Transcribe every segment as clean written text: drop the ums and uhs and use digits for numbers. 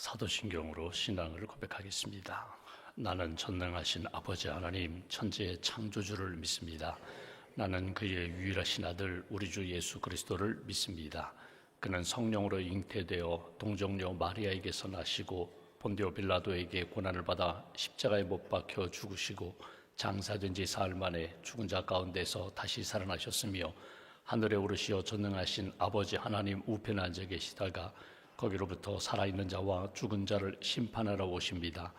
사도신경으로 신앙을 고백하겠습니다. 나는 전능하신 아버지 하나님 천지의 창조주를 믿습니다. 나는 그의 유일하신 아들 우리 주 예수 그리스도를 믿습니다. 그는 성령으로 잉태되어 동정녀 마리아에게서 나시고 본디오 빌라도에게 고난을 받아 십자가에 못 박혀 죽으시고 장사된 지 사흘 만에 죽은 자 가운데서 다시 살아나셨으며 하늘에 오르시어 전능하신 아버지 하나님 우편에 앉아 계시다가 거기로부터 살아있는 자와 죽은 자를 심판하러 오십니다.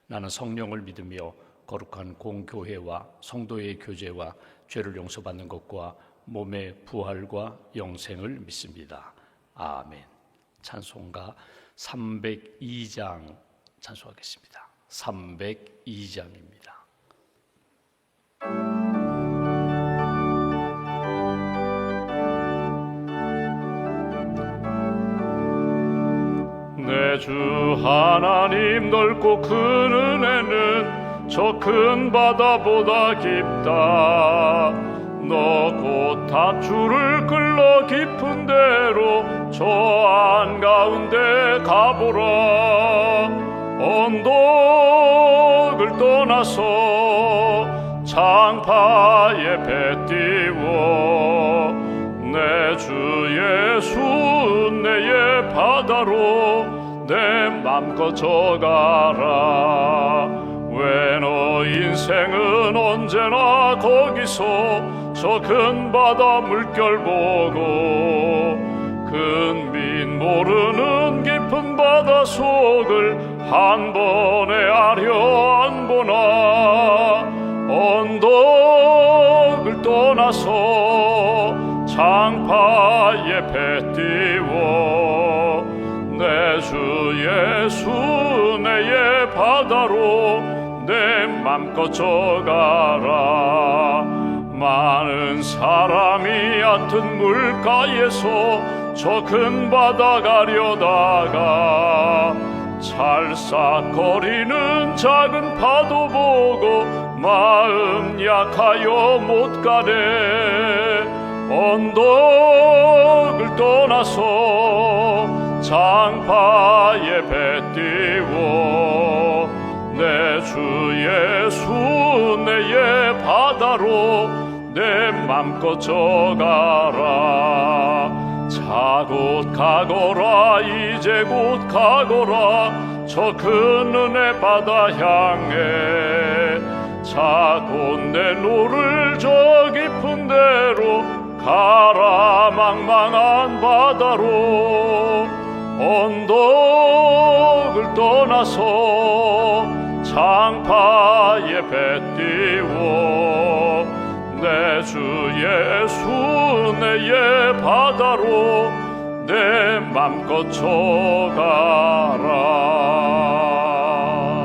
나는 성령을 믿으며 거룩한 공교회와 성도의 교제와 죄를 용서받는 것과 몸의 부활과 영생을 믿습니다. 아멘. 찬송가 302장 찬송하겠습니다. 302장입니다. 내 주 하나님 넓고 큰 은혜는 저 큰 바다보다 깊다. 너 곧 닷줄을 끌러 깊은 데로 저 한가운데 가보라. 언덕을 떠나서 창파에 배 띄워 내 주 예수 은혜의 바다로 내 맘껏 져가라. 왜 너 인생은 언제나 거기서 저 큰 바다 물결 보고 큰 빈 모르는 깊은 바다 속을 한 번에 아려 안 보나. 언덕을 떠나서 창파에 배 띄워 내 주 예수 은혜의 바다로 내 맘껏 져가라. 많은 사람이 얕은 물가에서 저 큰 바다 가려다가 찰싹거리는 작은 파도 보고 마음 약하여 못 가네. 언덕을 떠나서 창파에 배 띄워 내 주 예수 은혜의 바다로 내 맘껏 져가라. 자 곧 가거라 이제 곧 가거라 저 큰 은혜 바다 향해. 자 곧 내 노를 저 깊은 데로 가라. 망망한 바다로 언덕을 떠나서 창파에 배 띄워 내 주 예수 은혜의 바다로 내 맘껏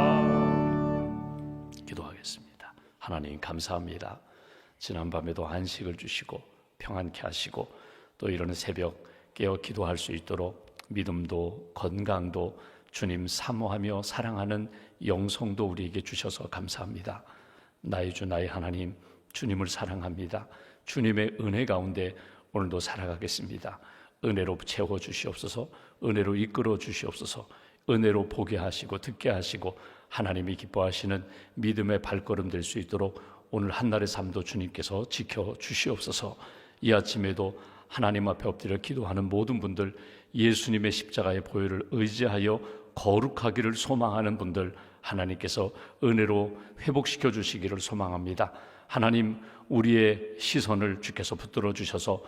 져가라. 기도하겠습니다. 하나님 감사합니다. 지난밤에도 안식을 주시고 평안케 하시고 또 이런 새벽 깨어 기도할 수 있도록 믿음도 건강도 주님 사모하며 사랑하는 영성도 우리에게 주셔서 감사합니다. 나의 주 나의 하나님 주님을 사랑합니다. 주님의 은혜 가운데 오늘도 살아가겠습니다. 은혜로 채워주시옵소서. 은혜로 이끌어 주시옵소서. 은혜로 보게 하시고 듣게 하시고 하나님이 기뻐하시는 믿음의 발걸음 될 수 있도록 오늘 한날의 삶도 주님께서 지켜주시옵소서. 이 아침에도 하나님 앞에 엎드려 기도하는 모든 분들, 예수님의 십자가의 보혈을 의지하여 거룩하기를 소망하는 분들 하나님께서 은혜로 회복시켜 주시기를 소망합니다. 하나님 우리의 시선을 주께서 붙들어 주셔서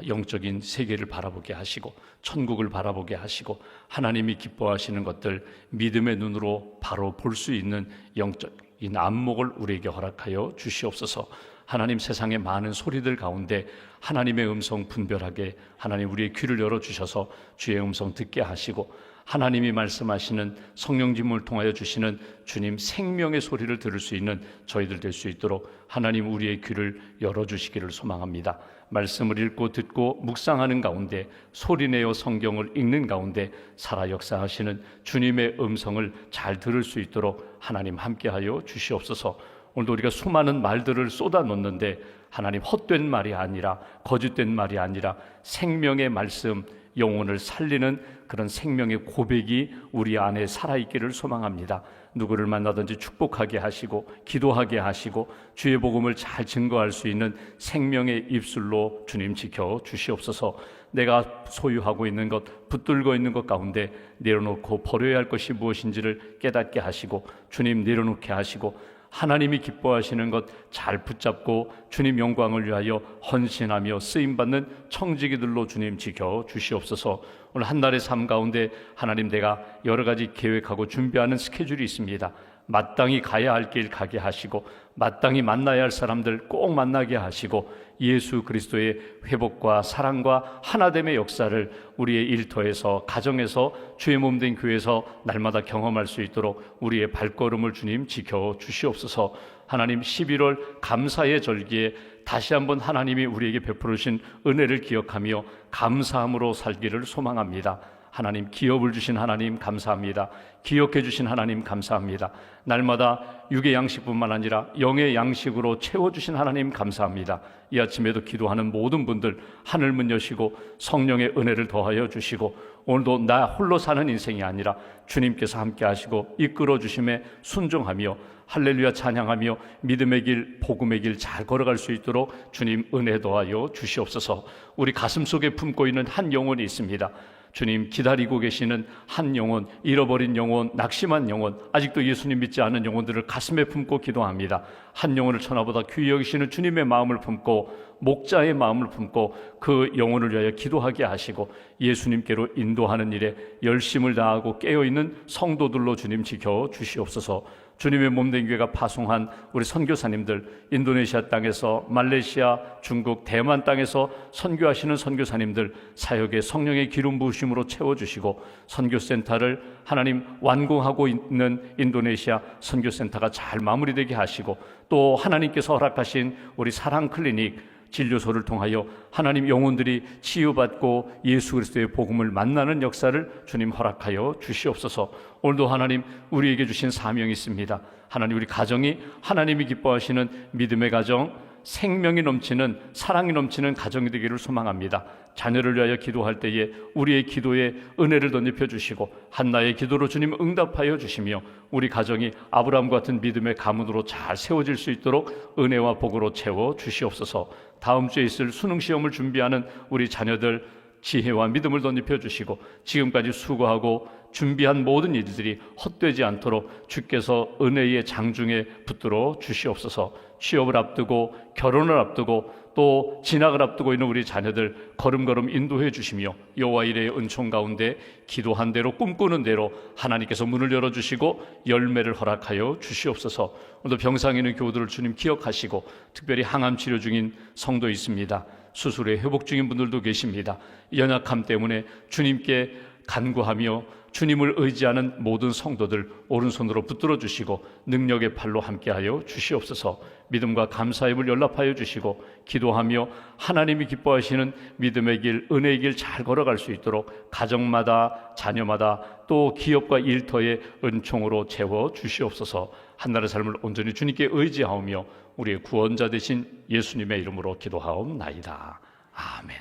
영적인 세계를 바라보게 하시고 천국을 바라보게 하시고 하나님이 기뻐하시는 것들 믿음의 눈으로 바로 볼 수 있는 영적인 안목을 우리에게 허락하여 주시옵소서. 하나님 세상의 많은 소리들 가운데 하나님의 음성 분별하게 하나님 우리의 귀를 열어주셔서 주의 음성 듣게 하시고 하나님이 말씀하시는 성령님을 통하여 주시는 주님 생명의 소리를 들을 수 있는 저희들 될 수 있도록 하나님 우리의 귀를 열어주시기를 소망합니다. 말씀을 읽고 듣고 묵상하는 가운데 소리내어 성경을 읽는 가운데 살아 역사하시는 주님의 음성을 잘 들을 수 있도록 하나님 함께하여 주시옵소서. 오늘도 우리가 수많은 말들을 쏟아놓는데 하나님 헛된 말이 아니라 거짓된 말이 아니라 생명의 말씀 영혼을 살리는 그런 생명의 고백이 우리 안에 살아있기를 소망합니다. 누구를 만나든지 축복하게 하시고 기도하게 하시고 주의 복음을 잘 증거할 수 있는 생명의 입술로 주님 지켜 주시옵소서. 내가 소유하고 있는 것, 붙들고 있는 것 가운데 내려놓고 버려야 할 것이 무엇인지를 깨닫게 하시고 주님 내려놓게 하시고 하나님이 기뻐하시는 것 잘 붙잡고 주님 영광을 위하여 헌신하며 쓰임받는 청지기들로 주님 지켜 주시옵소서. 오늘 한 달의 삶 가운데 하나님, 내가 여러 가지 계획하고 준비하는 스케줄이 있습니다. 마땅히 가야 할 길 가게 하시고 마땅히 만나야 할 사람들 꼭 만나게 하시고 예수 그리스도의 회복과 사랑과 하나됨의 역사를 우리의 일터에서, 가정에서, 주의 몸된 교회에서 날마다 경험할 수 있도록 우리의 발걸음을 주님 지켜 주시옵소서. 하나님, 11월 감사의 절기에 다시 한번 하나님이 우리에게 베풀어 주신 은혜를 기억하며 감사함으로 살기를 소망합니다. 하나님, 기업을 주신 하나님 감사합니다. 기억해 주신 하나님 감사합니다. 날마다 육의 양식뿐만 아니라 영의 양식으로 채워주신 하나님 감사합니다. 이 아침에도 기도하는 모든 분들 하늘 문 여시고 성령의 은혜를 더하여 주시고 오늘도 나 홀로 사는 인생이 아니라 주님께서 함께 하시고 이끌어 주심에 순종하며 할렐루야 찬양하며 믿음의 길, 복음의 길 잘 걸어갈 수 있도록 주님 은혜 더하여 주시옵소서. 우리 가슴 속에 품고 있는 한 영혼이 있습니다. 주님, 기다리고 계시는 한 영혼, 잃어버린 영혼, 낙심한 영혼, 아직도 예수님 믿지 않은 영혼들을 가슴에 품고 기도합니다. 한 영혼을 천하보다 귀히 여기시는 주님의 마음을 품고 목자의 마음을 품고 그 영혼을 위하여 기도하게 하시고 예수님께로 인도하는 일에 열심을 다하고 깨어있는 성도들로 주님 지켜 주시옵소서. 주님의 몸된 교회가 파송한 우리 선교사님들, 인도네시아 땅에서, 말레이시아, 중국, 대만 땅에서 선교하시는 선교사님들 사역의 성령의 기름 부으심으로 채워주시고 선교센터를 하나님 완공하고 있는 인도네시아 선교센터가 잘 마무리되게 하시고 또 하나님께서 허락하신 우리 사랑 클리닉 진료소를 통하여 하나님 영혼들이 치유받고 예수 그리스도의 복음을 만나는 역사를 주님 허락하여 주시옵소서. 오늘도 하나님 우리에게 주신 사명이 있습니다. 하나님, 우리 가정이 하나님이 기뻐하시는 믿음의 가정, 생명이 넘치는, 사랑이 넘치는 가정이 되기를 소망합니다. 자녀를 위하여 기도할 때에 우리의 기도에 은혜를 덧입혀 주시고 한나의 기도로 주님 응답하여 주시며 우리 가정이 아브라함 같은 믿음의 가문으로 잘 세워질 수 있도록 은혜와 복으로 채워 주시옵소서. 다음 주에 있을 수능 시험을 준비하는 우리 자녀들 지혜와 믿음을 덧입혀 주시고 지금까지 수고하고 준비한 모든 일들이 헛되지 않도록 주께서 은혜의 장중에 붙들어 주시옵소서. 취업을 앞두고 결혼을 앞두고 또 진학을 앞두고 있는 우리 자녀들 걸음걸음 인도해 주시며 여호와 이레의 은총 가운데 기도한 대로 꿈꾸는 대로 하나님께서 문을 열어주시고 열매를 허락하여 주시옵소서. 오늘도 병상에 있는 교우들을 주님 기억하시고 특별히 항암 치료 중인 성도 있습니다. 수술에 회복 중인 분들도 계십니다. 연약함 때문에 주님께 간구하며 주님을 의지하는 모든 성도들 오른손으로 붙들어 주시고 능력의 팔로 함께하여 주시옵소서. 믿음과 감사의 입을 연락하여 주시고 기도하며 하나님이 기뻐하시는 믿음의 길, 은혜의 길 잘 걸어갈 수 있도록 가정마다, 자녀마다 또 기업과 일터의 은총으로 채워 주시옵소서. 한나라의 삶을 온전히 주님께 의지하오며 우리의 구원자 되신 예수님의 이름으로 기도하옵나이다. 아멘.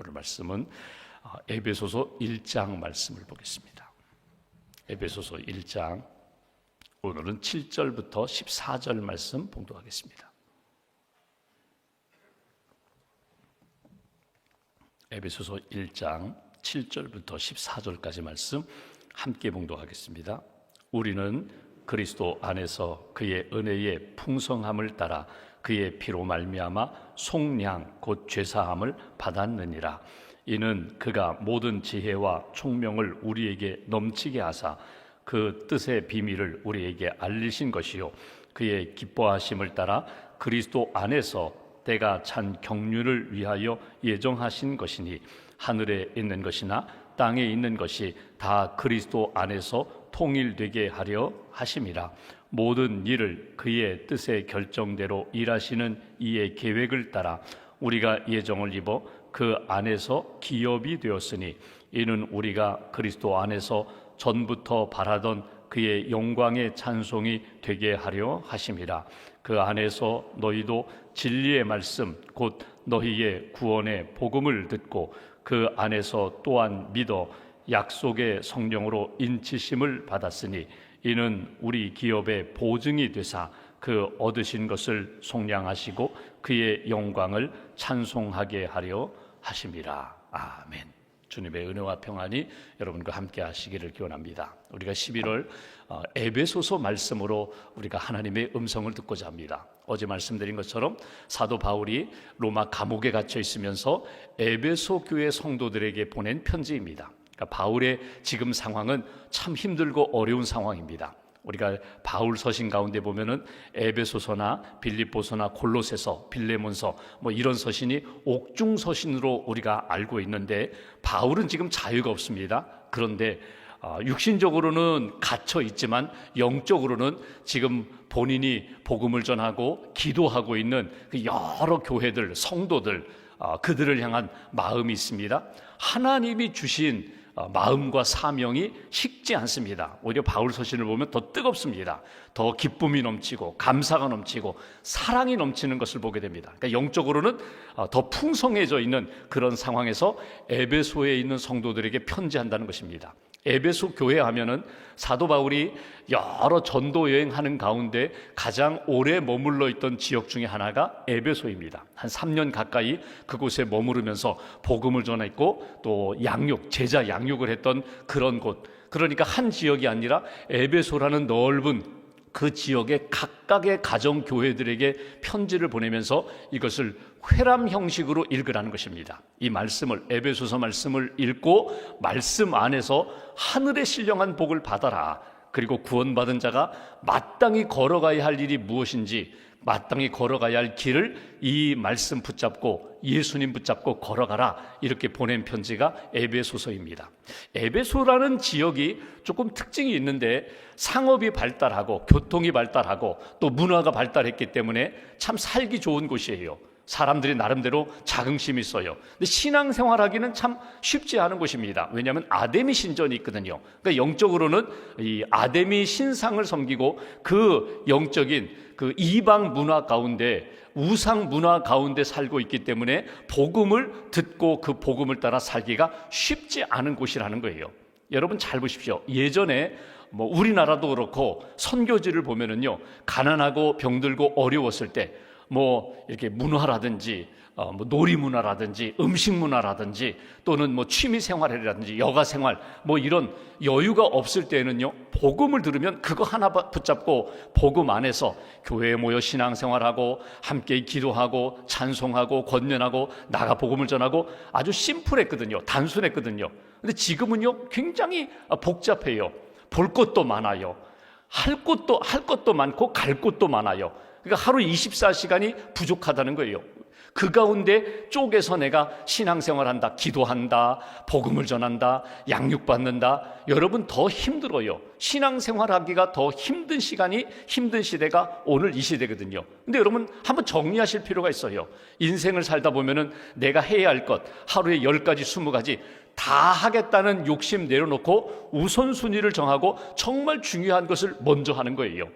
오늘 말씀은 에베소서 1장 말씀을 보겠습니다. 에베소서 1장, 오늘은 7절부터 14절 말씀 봉독하겠습니다. 에베소서 1장 7절부터 14절까지 말씀 함께 봉독하겠습니다. 우리는 그리스도 안에서 그의 은혜의 풍성함을 따라 그의 피로 말미암아 속량 곧 죄사함을 받았느니라. 이는 그가 모든 지혜와 총명을 우리에게 넘치게 하사 그 뜻의 비밀을 우리에게 알리신 것이요 그의 기뻐하심을 따라 그리스도 안에서 때가 찬 경륜을 위하여 예정하신 것이니 하늘에 있는 것이나 땅에 있는 것이 다 그리스도 안에서 통일되게 하려 하심이라. 모든 일을 그의 뜻의 결정대로 일하시는 이의 계획을 따라 우리가 예정을 입어 그 안에서 기업이 되었으니 이는 우리가 그리스도 안에서 전부터 바라던 그의 영광의 찬송이 되게 하려 하심이라. 그 안에서 너희도 진리의 말씀 곧 너희의 구원의 복음을 듣고 그 안에서 또한 믿어 약속의 성령으로 인치심을 받았으니 이는 우리 기업의 보증이 되사 그 얻으신 것을 속량하시고 그의 영광을 찬송하게 하려 하심이라. 아멘. 주님의 은혜와 평안이 여러분과 함께 하시기를 기원합니다. 우리가 11월 에베소서 말씀으로 우리가 하나님의 음성을 듣고자 합니다. 어제 말씀드린 것처럼 사도 바울이 로마 감옥에 갇혀 있으면서 에베소 교회 성도들에게 보낸 편지입니다. 그러니까 바울의 지금 상황은 참 힘들고 어려운 상황입니다. 우리가 바울 서신 가운데 보면은 에베소서나 빌립보서나 골로새서, 빌레몬서 뭐 이런 서신이 옥중 서신으로 우리가 알고 있는데 바울은 지금 자유가 없습니다. 그런데 육신적으로는 갇혀 있지만 영적으로는 지금 본인이 복음을 전하고 기도하고 있는 그 여러 교회들, 성도들, 그들을 향한 마음이 있습니다. 하나님이 주신 마음과 사명이 식지 않습니다. 오히려 바울 서신을 보면 더 뜨겁습니다. 더 기쁨이 넘치고 감사가 넘치고 사랑이 넘치는 것을 보게 됩니다. 그러니까 영적으로는 더 풍성해져 있는 그런 상황에서 에베소에 있는 성도들에게 편지한다는 것입니다. 에베소 교회 하면은 사도 바울이 여러 전도 여행하는 가운데 가장 오래 머물러 있던 지역 중에 하나가 에베소입니다. 한 3년 가까이 그곳에 머무르면서 복음을 전했고 또 제자 양육을 했던 그런 곳. 그러니까 한 지역이 아니라 에베소라는 넓은 그 지역의 각각의 가정교회들에게 편지를 보내면서 이것을 회람 형식으로 읽으라는 것입니다. 이 말씀을, 에베소서 말씀을 읽고 말씀 안에서 하늘의 신령한 복을 받아라. 그리고 구원받은 자가 마땅히 걸어가야 할 일이 무엇인지, 마땅히 걸어가야 할 길을 이 말씀 붙잡고 예수님 붙잡고 걸어가라. 이렇게 보낸 편지가 에베소서입니다. 에베소라는 지역이 조금 특징이 있는데 상업이 발달하고 교통이 발달하고 또 문화가 발달했기 때문에 참 살기 좋은 곳이에요. 사람들이 나름대로 자긍심이 있어요. 근데 신앙생활하기는 참 쉽지 않은 곳입니다. 왜냐하면 아데미 신전이 있거든요. 그러니까 영적으로는 이 아데미 신상을 섬기고 그 영적인 그 이방 문화 가운데, 우상 문화 가운데 살고 있기 때문에 복음을 듣고 그 복음을 따라 살기가 쉽지 않은 곳이라는 거예요. 여러분 잘 보십시오. 예전에 우리나라도 그렇고 선교지를 보면은요, 가난하고 병들고 어려웠을 때 이렇게 문화라든지 놀이 문화라든지 음식 문화라든지 또는 취미 생활이라든지 여가 생활 이런 여유가 없을 때는요, 복음을 들으면 그거 하나 붙잡고 복음 안에서 교회에 모여 신앙생활하고 함께 기도하고 찬송하고 권면하고 나가 복음을 전하고 아주 심플했거든요. 단순했거든요. 근데 지금은요, 굉장히 복잡해요. 볼 것도 많아요. 할 것도 많고 갈 곳도 많아요. 그러니까 하루 24시간이 부족하다는 거예요. 그 가운데 쪼개서 내가 신앙생활한다, 기도한다, 복음을 전한다, 양육받는다. 여러분 더 힘들어요. 신앙생활하기가 더 힘든 시간이, 힘든 시대가 오늘 이 시대거든요. 근데 여러분 한번 정리하실 필요가 있어요. 인생을 살다 보면은 내가 해야 할 것 하루에 10가지, 20가지 다 하겠다는 욕심 내려놓고 우선순위를 정하고 정말 중요한 것을 먼저 하는 거예요.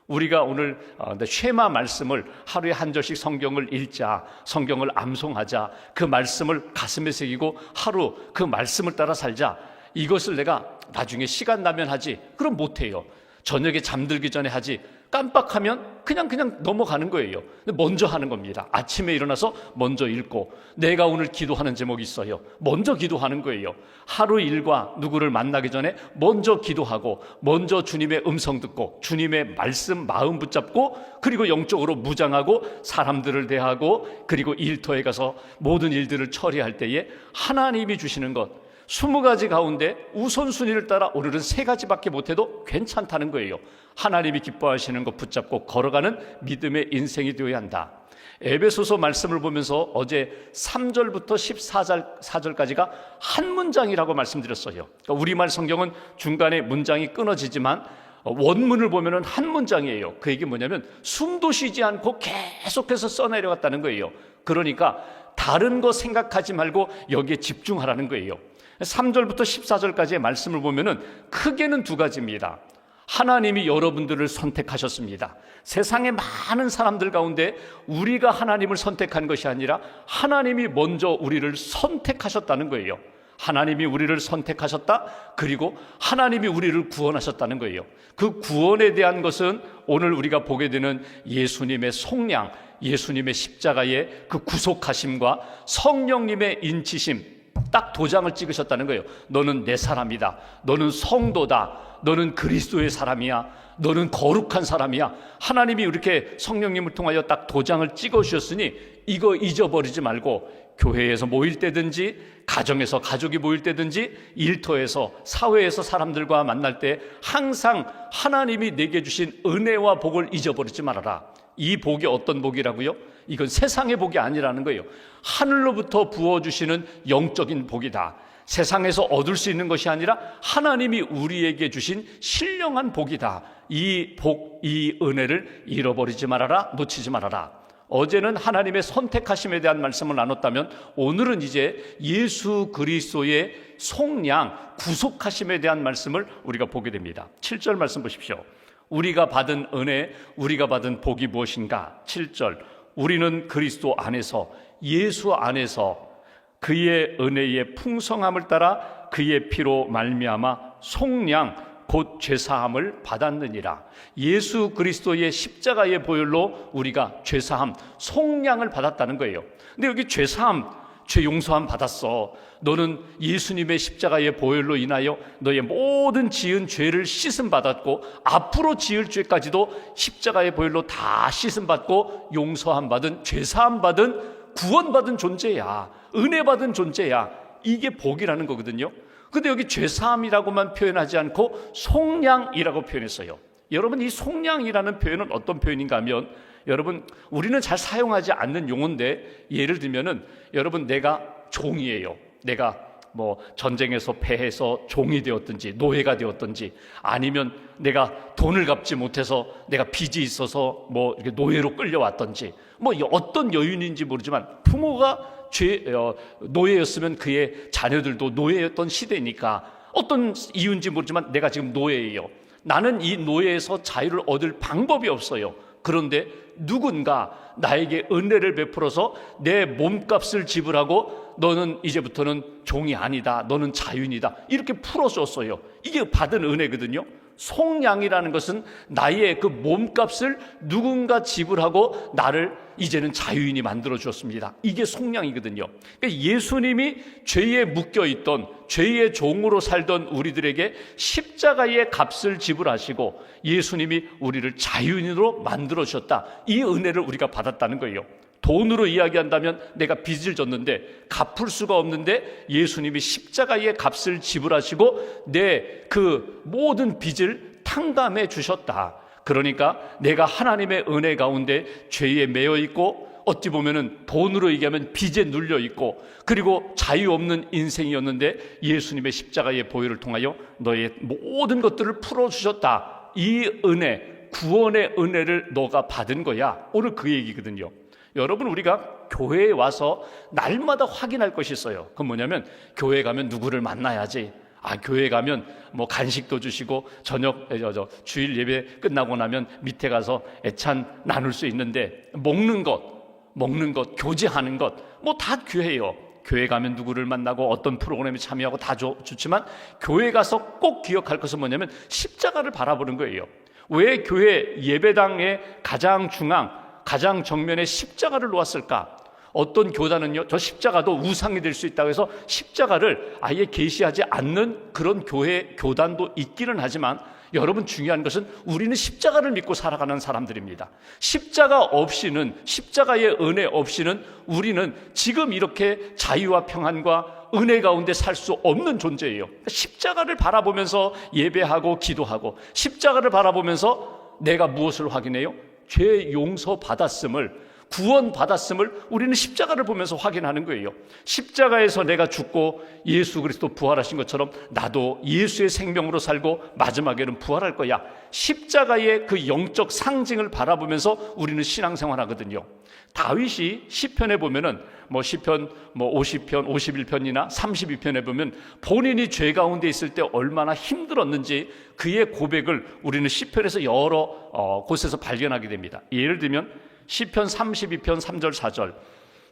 우리가 오늘 쉐마 말씀을 하루에 한 절씩 성경을 읽자, 성경을 암송하자, 그 말씀을 가슴에 새기고 하루 그 말씀을 따라 살자, 이것을 내가 나중에 시간 나면 하지, 그럼 못해요. 저녁에 잠들기 전에 하지, 깜빡하면 그냥 넘어가는 거예요. 먼저 하는 겁니다. 아침에 일어나서 먼저 읽고, 내가 오늘 기도하는 제목이 있어요, 먼저 기도하는 거예요. 하루 일과 누구를 만나기 전에 먼저 기도하고, 먼저 주님의 음성 듣고, 주님의 말씀 마음 붙잡고, 그리고 영적으로 무장하고 사람들을 대하고, 그리고 일터에 가서 모든 일들을 처리할 때에 하나님이 주시는 것 20가지 가운데 우선순위를 따라 오늘은 3가지밖에 못해도 괜찮다는 거예요. 하나님이 기뻐하시는 것 붙잡고 걸어가는 믿음의 인생이 되어야 한다. 에베소서 말씀을 보면서 어제 3절부터 14절까지가 한 문장이라고 말씀드렸어요. 그러니까 우리말 성경은 중간에 문장이 끊어지지만 원문을 보면은 한 문장이에요. 그 얘기 뭐냐면 숨도 쉬지 않고 계속해서 써내려갔다는 거예요. 그러니까 다른 거 생각하지 말고 여기에 집중하라는 거예요. 3절부터 14절까지의 말씀을 보면은 크게는 2가지입니다. 하나님이 여러분들을 선택하셨습니다. 세상의 많은 사람들 가운데 우리가 하나님을 선택한 것이 아니라 하나님이 먼저 우리를 선택하셨다는 거예요. 하나님이 우리를 선택하셨다. 그리고 하나님이 우리를 구원하셨다는 거예요. 그 구원에 대한 것은 오늘 우리가 보게 되는 예수님의 속량, 예수님의 십자가의 그 구속하심과 성령님의 인치심, 딱 도장을 찍으셨다는 거예요. 너는 내 사람이다. 너는 성도다. 너는 그리스도의 사람이야. 너는 거룩한 사람이야. 하나님이 이렇게 성령님을 통하여 딱 도장을 찍어주셨으니 이거 잊어버리지 말고 교회에서 모일 때든지, 가정에서 가족이 모일 때든지, 일터에서 사회에서 사람들과 만날 때 항상 하나님이 내게 주신 은혜와 복을 잊어버리지 말아라. 이 복이 어떤 복이라고요? 이건 세상의 복이 아니라는 거예요. 하늘로부터 부어주시는 영적인 복이다. 세상에서 얻을 수 있는 것이 아니라 하나님이 우리에게 주신 신령한 복이다. 이 복, 이 은혜를 잃어버리지 말아라, 놓치지 말아라. 어제는 하나님의 선택하심에 대한 말씀을 나눴다면 오늘은 이제 예수 그리스도의 속량, 구속하심에 대한 말씀을 우리가 보게 됩니다. 7절 말씀 보십시오. 우리가 받은 은혜, 우리가 받은 복이 무엇인가? 7절, 우리는 그리스도 안에서, 예수 안에서 그의 은혜의 풍성함을 따라 그의 피로 말미암아 속량, 곧 죄사함을 받았느니라. 예수 그리스도의 십자가의 보혈로 우리가 죄사함, 속량을 받았다는 거예요. 근데 여기 죄사함, 죄 용서함 받았어. 너는 예수님의 십자가의 보혈로 인하여 너의 모든 지은 죄를 씻음 받았고 앞으로 지을 죄까지도 십자가의 보혈로 다 씻음 받고 용서함 받은, 죄사함 받은, 구원받은 존재야. 은혜 받은 존재야. 이게 복이라는 거거든요. 근데 여기 죄사함이라고만 표현하지 않고 속량이라고 표현했어요. 여러분, 이 속량이라는 표현은 어떤 표현인가 하면, 여러분, 우리는 잘 사용하지 않는 용어인데, 예를 들면은 여러분, 내가 종이에요. 내가 뭐 전쟁에서 패해서 종이 되었든지 노예가 되었든지, 아니면 내가 돈을 갚지 못해서 내가 빚이 있어서 뭐 이렇게 노예로 끌려왔든지, 뭐 어떤 여인인지 모르지만 부모가 노예였으면 그의 자녀들도 노예였던 시대니까 어떤 이유인지 모르지만 내가 지금 노예예요. 나는 이 노예에서 자유를 얻을 방법이 없어요. 그런데 누군가 나에게 은혜를 베풀어서 내 몸값을 지불하고 너는 이제부터는 종이 아니다, 너는 자유인이다, 이렇게 풀어줬어요. 이게 받은 은혜거든요. 속량이라는 것은 나의 그 몸값을 누군가 지불하고 나를 이제는 자유인이 만들어 주었습니다. 이게 속량이거든요. 그러니까 예수님이 죄에 묶여있던, 죄의 종으로 살던 우리들에게 십자가의 값을 지불하시고 예수님이 우리를 자유인으로 만들어 주셨다. 이 은혜를 우리가 받았다는 거예요. 돈으로 이야기한다면 내가 빚을 졌는데 갚을 수가 없는데 예수님이 십자가의 값을 지불하시고 내 그 모든 빚을 탕감해 주셨다. 그러니까 내가 하나님의 은혜 가운데 죄에 매여 있고, 어찌 보면은 돈으로 얘기하면 빚에 눌려 있고, 그리고 자유 없는 인생이었는데 예수님의 십자가의 보혈을 통하여 너의 모든 것들을 풀어주셨다. 이 은혜, 구원의 은혜를 너가 받은 거야. 오늘 그 얘기거든요. 여러분, 우리가 교회에 와서 날마다 확인할 것이 있어요. 그건 뭐냐면, 교회 가면 누구를 만나야지. 교회 가면 뭐 간식도 주시고 저녁 주일 예배 끝나고 나면 밑에 가서 애찬 나눌 수 있는데, 먹는 것, 교제하는 것, 뭐 다 교회예요. 교회 가면 누구를 만나고 어떤 프로그램에 참여하고 다 좋지만, 교회 가서 꼭 기억할 것은 뭐냐면 십자가를 바라보는 거예요. 왜 교회 예배당의 가장 중앙, 가장 정면에 십자가를 놓았을까? 어떤 교단은요, 저 십자가도 우상이 될 수 있다고 해서 십자가를 아예 계시하지 않는 그런 교단도 있기는 하지만, 여러분, 중요한 것은 우리는 십자가를 믿고 살아가는 사람들입니다. 십자가 없이는, 십자가의 은혜 없이는 우리는 지금 이렇게 자유와 평안과 은혜 가운데 살 수 없는 존재예요. 십자가를 바라보면서 예배하고 기도하고, 십자가를 바라보면서 내가 무엇을 확인해요? 죄 용서 받았음을, 구원받았음을 우리는 십자가를 보면서 확인하는 거예요. 십자가에서 내가 죽고 예수 그리스도 부활하신 것처럼 나도 예수의 생명으로 살고 마지막에는 부활할 거야. 십자가의 그 영적 상징을 바라보면서 우리는 신앙생활하거든요. 다윗이 시편에 보면은 시편 50편, 51편이나 32편에 보면 본인이 죄 가운데 있을 때 얼마나 힘들었는지 그의 고백을 우리는 시편에서 여러 곳에서 발견하게 됩니다. 예를 들면 시편 32편 3절 4절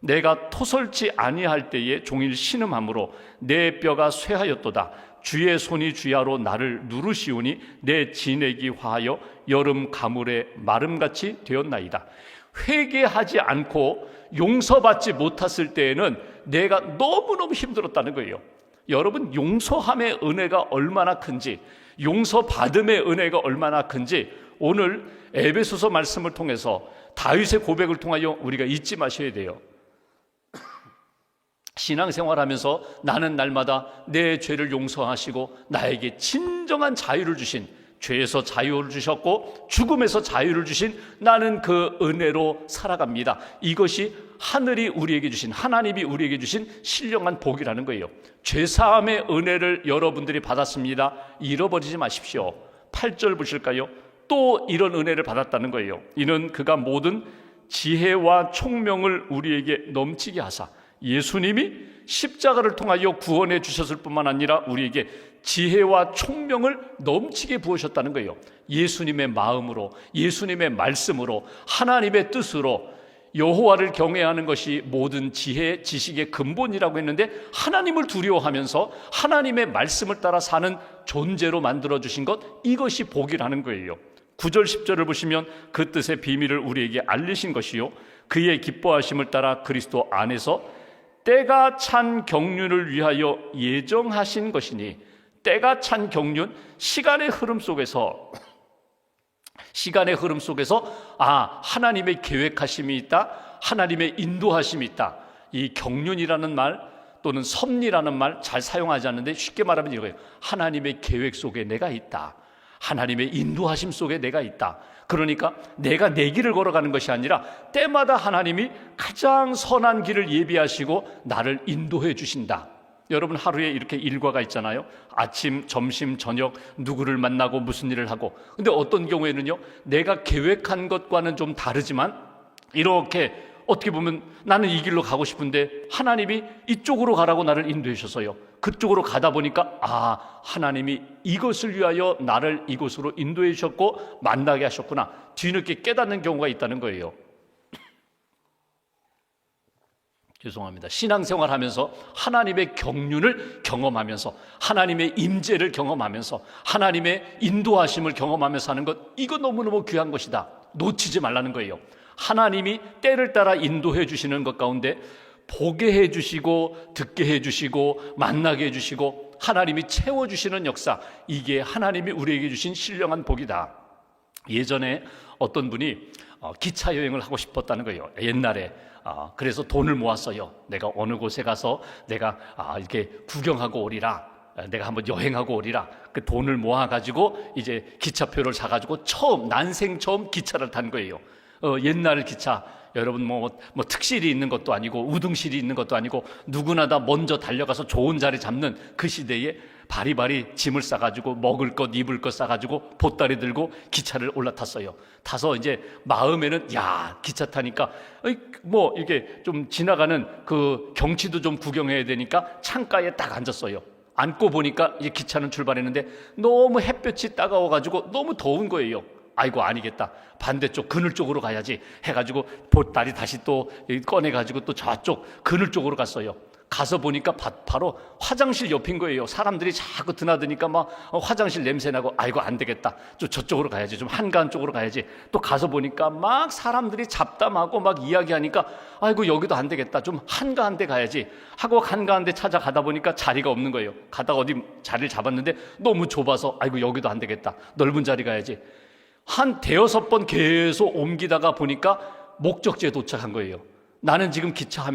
내가 토설지 아니할 때에 종일 신음함으로 내 뼈가 쇠하였도다. 주의 손이 주야로 나를 누르시오니 내 진액이 화하여 여름 가물의 마름같이 되었나이다. 회개하지 않고 용서받지 못했을 때에는 내가 너무너무 힘들었다는 거예요. 여러분, 용서함의 은혜가 얼마나 큰지, 용서받음의 은혜가 얼마나 큰지 오늘 에베소서 말씀을 통해서 다윗의 고백을 통하여 우리가 잊지 마셔야 돼요. 신앙생활하면서 나는 날마다 내 죄를 용서하시고 나에게 진정한 자유를 주신, 죄에서 자유를 주셨고 죽음에서 자유를 주신 나는 그 은혜로 살아갑니다. 이것이 하늘이 우리에게 주신, 하나님이 우리에게 주신 신령한 복이라는 거예요. 죄사함의 은혜를 여러분들이 받았습니다. 잃어버리지 마십시오. 8절 보실까요? 또 이런 은혜를 받았다는 거예요. 이는 그가 모든 지혜와 총명을 우리에게 넘치게 하사, 예수님이 십자가를 통하여 구원해 주셨을 뿐만 아니라 우리에게 지혜와 총명을 넘치게 부으셨다는 거예요. 예수님의 마음으로, 예수님의 말씀으로, 하나님의 뜻으로 여호와를 경외하는 것이 모든 지혜, 지식의 근본이라고 했는데 하나님을 두려워하면서 하나님의 말씀을 따라 사는 존재로 만들어주신 것, 이것이 복이라는 거예요. 9절 10절을 보시면 그 뜻의 비밀을 우리에게 알리신 것이요 그의 기뻐하심을 따라 그리스도 안에서 때가 찬 경륜을 위하여 예정하신 것이니, 때가 찬 경륜, 시간의 흐름 속에서 하나님의 계획하심이 있다, 하나님의 인도하심이 있다. 이 경륜이라는 말 또는 섭리라는 말 잘 사용하지 않는데 쉽게 말하면 이거예요. 하나님의 계획 속에 내가 있다, 하나님의 인도하심 속에 내가 있다. 그러니까 내가 내 길을 걸어가는 것이 아니라 때마다 하나님이 가장 선한 길을 예비하시고 나를 인도해 주신다. 여러분, 하루에 이렇게 일과가 있잖아요. 아침, 점심, 저녁 누구를 만나고 무슨 일을 하고. 근데 어떤 경우에는요, 내가 계획한 것과는 좀 다르지만 이렇게 어떻게 보면 나는 이 길로 가고 싶은데 하나님이 이쪽으로 가라고 나를 인도해 주셔서요, 그쪽으로 가다 보니까 하나님이 이것을 위하여 나를 이곳으로 인도해 주셨고 만나게 하셨구나, 뒤늦게 깨닫는 경우가 있다는 거예요. 죄송합니다. 신앙생활하면서 하나님의 경륜을 경험하면서 하나님의 임재를 경험하면서 하나님의 인도하심을 경험하면서 하는 것, 이거 너무너무 귀한 것이다. 놓치지 말라는 거예요. 하나님이 때를 따라 인도해 주시는 것 가운데 보게 해 주시고 듣게 해 주시고 만나게 해 주시고 하나님이 채워주시는 역사, 이게 하나님이 우리에게 주신 신령한 복이다. 예전에 어떤 분이 기차 여행을 하고 싶었다는 거예요. 옛날에. 그래서 돈을 모았어요. 내가 어느 곳에 가서 내가 이렇게 구경하고 오리라, 내가 한번 여행하고 오리라. 그 돈을 모아가지고 이제 기차표를 사가지고 난생 처음 기차를 탄 거예요. 옛날 기차, 여러분 뭐 특실이 있는 것도 아니고 우등실이 있는 것도 아니고 누구나 다 먼저 달려가서 좋은 자리 잡는 그 시대에 바리바리 짐을 싸가지고 먹을 것 입을 것 싸가지고 보따리 들고 기차를 올라탔어요. 타서 이제 마음에는 기차 타니까 뭐 이게 좀 지나가는 그 경치도 좀 구경해야 되니까 창가에 딱 앉았어요. 앉고 보니까 이제 기차는 출발했는데 너무 햇볕이 따가워가지고 너무 더운 거예요. 아이고, 아니겠다, 반대쪽 그늘 쪽으로 가야지 해가지고 보따리 다시 또 꺼내가지고 또 저쪽 그늘 쪽으로 갔어요. 가서 보니까 바로 화장실 옆인 거예요. 사람들이 자꾸 드나드니까 막 화장실 냄새나고, 아이고 안 되겠다, 좀 저쪽으로 가야지, 좀 한가한 쪽으로 가야지. 또 가서 보니까 막 사람들이 잡담하고 막 이야기하니까, 아이고 여기도 안 되겠다, 좀 한가한 데 가야지 하고 한가한 데 찾아가다 보니까 자리가 없는 거예요. 가다가 어디 자리를 잡았는데 너무 좁아서, 아이고 여기도 안 되겠다, 넓은 자리 가야지. 한 대여섯 번 계속 옮기다가 보니까 목적지에 도착한 거예요. 나는 지금 기차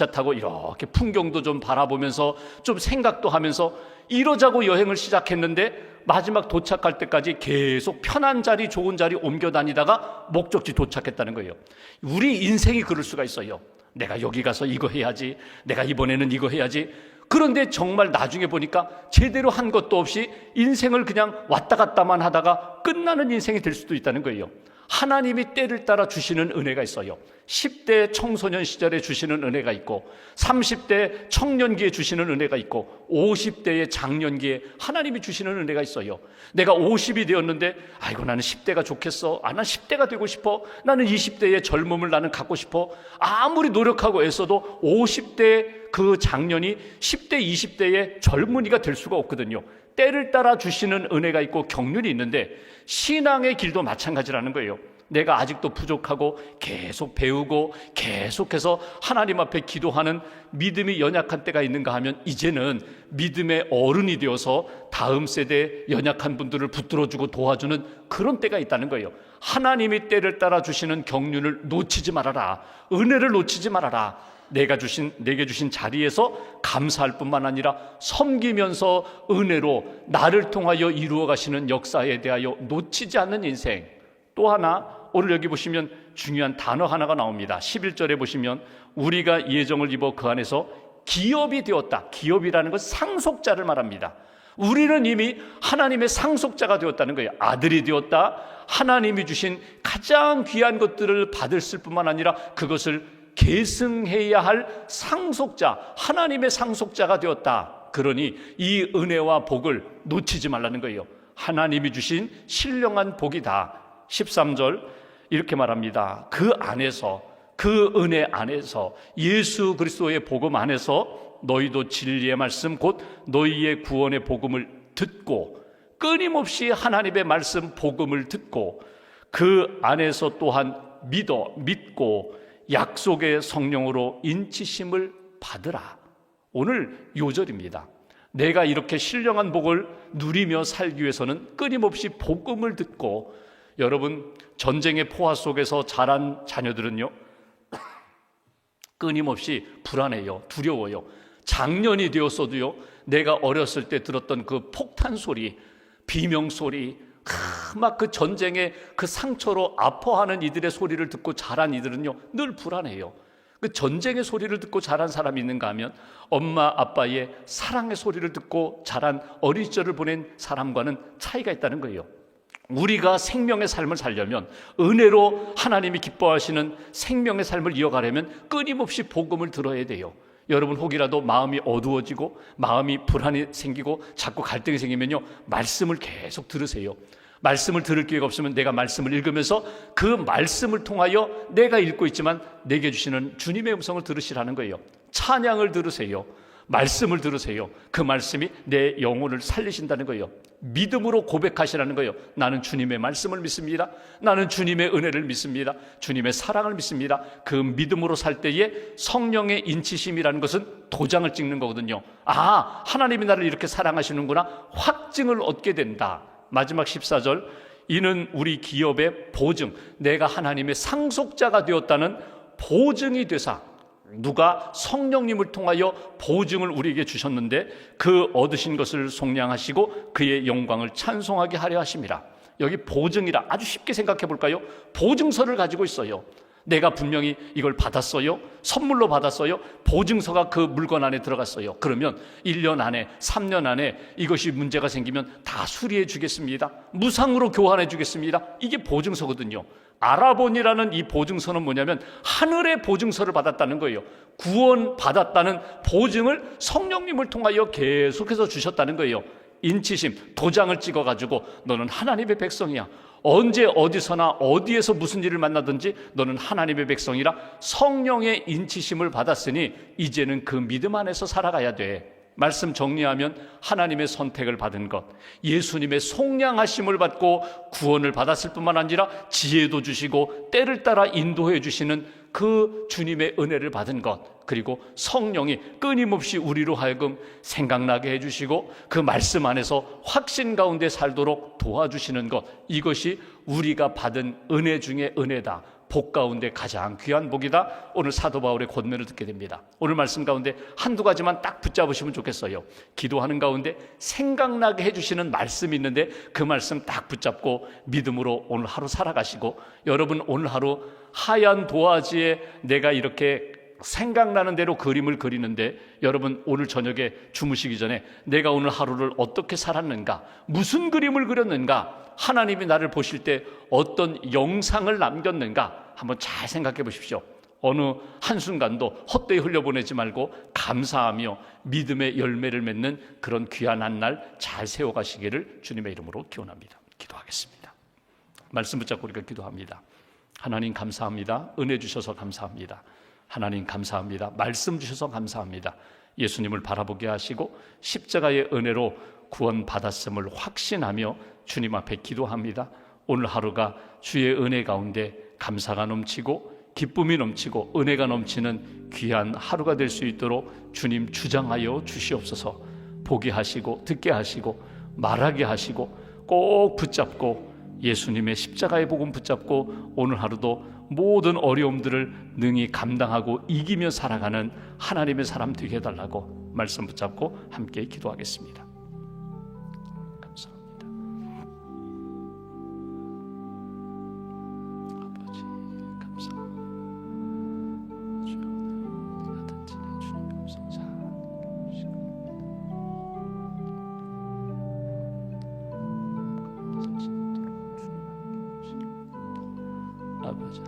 타고 이렇게 풍경도 좀 바라보면서 좀 생각도 하면서 이러자고 여행을 시작했는데 마지막 도착할 때까지 계속 편한 자리, 좋은 자리 옮겨 다니다가 목적지 도착했다는 거예요. 우리 인생이 그럴 수가 있어요. 내가 여기 가서 이거 해야지, 내가 이번에는 이거 해야지. 그런데 정말 나중에 보니까 제대로 한 것도 없이 인생을 그냥 왔다 갔다만 하다가 끝나는 인생이 될 수도 있다는 거예요. 하나님이 때를 따라 주시는 은혜가 있어요. 10대 청소년 시절에 주시는 은혜가 있고, 30대 청년기에 주시는 은혜가 있고, 50대의 장년기에 하나님이 주시는 은혜가 있어요. 내가 50이 되었는데 아이고 나는 10대가 좋겠어, 난 10대가 되고 싶어, 나는 20대의 젊음을 나는 갖고 싶어. 아무리 노력하고 애써도 50대 그 장년이 10대 20대의 젊은이가 될 수가 없거든요. 때를 따라 주시는 은혜가 있고 경륜이 있는데, 신앙의 길도 마찬가지라는 거예요. 내가 아직도 부족하고 계속 배우고 계속해서 하나님 앞에 기도하는 믿음이 연약한 때가 있는가 하면, 이제는 믿음의 어른이 되어서 다음 세대에 연약한 분들을 붙들어주고 도와주는 그런 때가 있다는 거예요. 하나님이 때를 따라 주시는 경륜을 놓치지 말아라. 은혜를 놓치지 말아라. 내게 주신 자리에서 감사할 뿐만 아니라 섬기면서 은혜로 나를 통하여 이루어 가시는 역사에 대하여 놓치지 않는 인생. 또 하나, 오늘 여기 보시면 중요한 단어 하나가 나옵니다. 11절에 보시면 우리가 예정을 입어 그 안에서 기업이 되었다. 기업이라는 건 상속자를 말합니다. 우리는 이미 하나님의 상속자가 되었다는 거예요. 아들이 되었다. 하나님이 주신 가장 귀한 것들을 받았을 뿐만 아니라 그것을 계승해야 할 상속자, 하나님의 상속자가 되었다. 그러니 이 은혜와 복을 놓치지 말라는 거예요. 하나님이 주신 신령한 복이다. 13절 이렇게 말합니다. 그 안에서, 그 은혜 안에서, 예수 그리스도의 복음 안에서 너희도 진리의 말씀 곧 너희의 구원의 복음을 듣고, 끊임없이 하나님의 말씀 복음을 듣고 그 안에서 또한 믿고 약속의 성령으로 인치심을 받으라. 오늘 요절입니다. 내가 이렇게 신령한 복을 누리며 살기 위해서는 끊임없이 복음을 듣고, 여러분 전쟁의 포화 속에서 자란 자녀들은요 끊임없이 불안해요. 두려워요. 장년이 되었어도요, 내가 어렸을 때 들었던 그 폭탄 소리, 비명 소리, 막 그 전쟁의 그 상처로 아파하는 이들의 소리를 듣고 자란 이들은요 늘 불안해요. 그 전쟁의 소리를 듣고 자란 사람이 있는가 하면, 엄마 아빠의 사랑의 소리를 듣고 자란 어린 시절을 보낸 사람과는 차이가 있다는 거예요. 우리가 생명의 삶을 살려면, 은혜로 하나님이 기뻐하시는 생명의 삶을 이어가려면 끊임없이 복음을 들어야 돼요. 여러분 혹이라도 마음이 어두워지고 마음이 불안이 생기고 자꾸 갈등이 생기면요, 말씀을 계속 들으세요. 말씀을 들을 기회가 없으면 내가 말씀을 읽으면서 그 말씀을 통하여 내가 읽고 있지만 내게 주시는 주님의 음성을 들으시라는 거예요. 찬양을 들으세요. 말씀을 들으세요. 그 말씀이 내 영혼을 살리신다는 거예요. 믿음으로 고백하시라는 거예요. 나는 주님의 말씀을 믿습니다. 나는 주님의 은혜를 믿습니다. 주님의 사랑을 믿습니다. 그 믿음으로 살 때에 성령의 인치심이라는 것은 도장을 찍는 거거든요. 아, 하나님이 나를 이렇게 사랑하시는구나, 확증을 얻게 된다. 마지막 14절, 이는 우리 기업의 보증, 내가 하나님의 상속자가 되었다는 보증이 되사, 누가 성령님을 통하여 보증을 우리에게 주셨는데 그 얻으신 것을 속량하시고 그의 영광을 찬송하게 하려 하심이라. 여기 보증이라 아주 쉽게 생각해 볼까요? 보증서를 가지고 있어요. 내가 분명히 이걸 받았어요. 선물로 받았어요. 보증서가 그 물건 안에 들어갔어요. 그러면 1년 안에 3년 안에 이것이 문제가 생기면 다 수리해 주겠습니다. 무상으로 교환해 주겠습니다. 이게 보증서거든요. 아라본이라는 이 보증서는 뭐냐면 하늘의 보증서를 받았다는 거예요. 구원 받았다는 보증을 성령님을 통하여 계속해서 주셨다는 거예요. 인치심, 도장을 찍어가지고 너는 하나님의 백성이야. 언제 어디서나 어디에서 무슨 일을 만나든지 너는 하나님의 백성이라 성령의 인치심을 받았으니 이제는 그 믿음 안에서 살아가야 돼. 말씀 정리하면 하나님의 선택을 받은 것, 예수님의 속량하심을 받고 구원을 받았을 뿐만 아니라 지혜도 주시고 때를 따라 인도해 주시는 그 주님의 은혜를 받은 것, 그리고 성령이 끊임없이 우리로 하여금 생각나게 해주시고 그 말씀 안에서 확신 가운데 살도록 도와주시는 것, 이것이 우리가 받은 은혜 중에 은혜다, 복 가운데 가장 귀한 복이다. 오늘 사도 바울의 권면을 듣게 됩니다. 오늘 말씀 가운데 한두 가지만 딱 붙잡으시면 좋겠어요. 기도하는 가운데 생각나게 해주시는 말씀이 있는데 그 말씀 딱 붙잡고 믿음으로 오늘 하루 살아가시고, 여러분 오늘 하루 하얀 도화지에 내가 이렇게 생각나는 대로 그림을 그리는데, 여러분 오늘 저녁에 주무시기 전에 내가 오늘 하루를 어떻게 살았는가, 무슨 그림을 그렸는가, 하나님이 나를 보실 때 어떤 영상을 남겼는가 한번 잘 생각해 보십시오. 어느 한순간도 헛되이 흘려보내지 말고 감사하며 믿음의 열매를 맺는 그런 귀한 한 날 잘 세워가시기를 주님의 이름으로 기원합니다. 기도하겠습니다. 말씀 붙잡고 우리가 기도합니다. 하나님 감사합니다. 은혜 주셔서 감사합니다. 하나님 감사합니다. 말씀 주셔서 감사합니다. 예수님을 바라보게 하시고 십자가의 은혜로 구원 받았음을 확신하며 주님 앞에 기도합니다. 오늘 하루가 주의 은혜 가운데 감사가 넘치고 기쁨이 넘치고 은혜가 넘치는 귀한 하루가 될 수 있도록 주님 주장하여 주시옵소서. 보게 하시고 듣게 하시고 말하게 하시고 꼭 붙잡고 예수님의 십자가의 복음 붙잡고 오늘 하루도 모든 어려움들을 능히 감당하고 이기며 살아가는 하나님의 사람 되게 해달라고 말씀 붙잡고 함께 기도하겠습니다. 감사합니다. 아버지 감사합니다. 주여 어디가든지 내 주님의 음성 잘 들으시고 아버지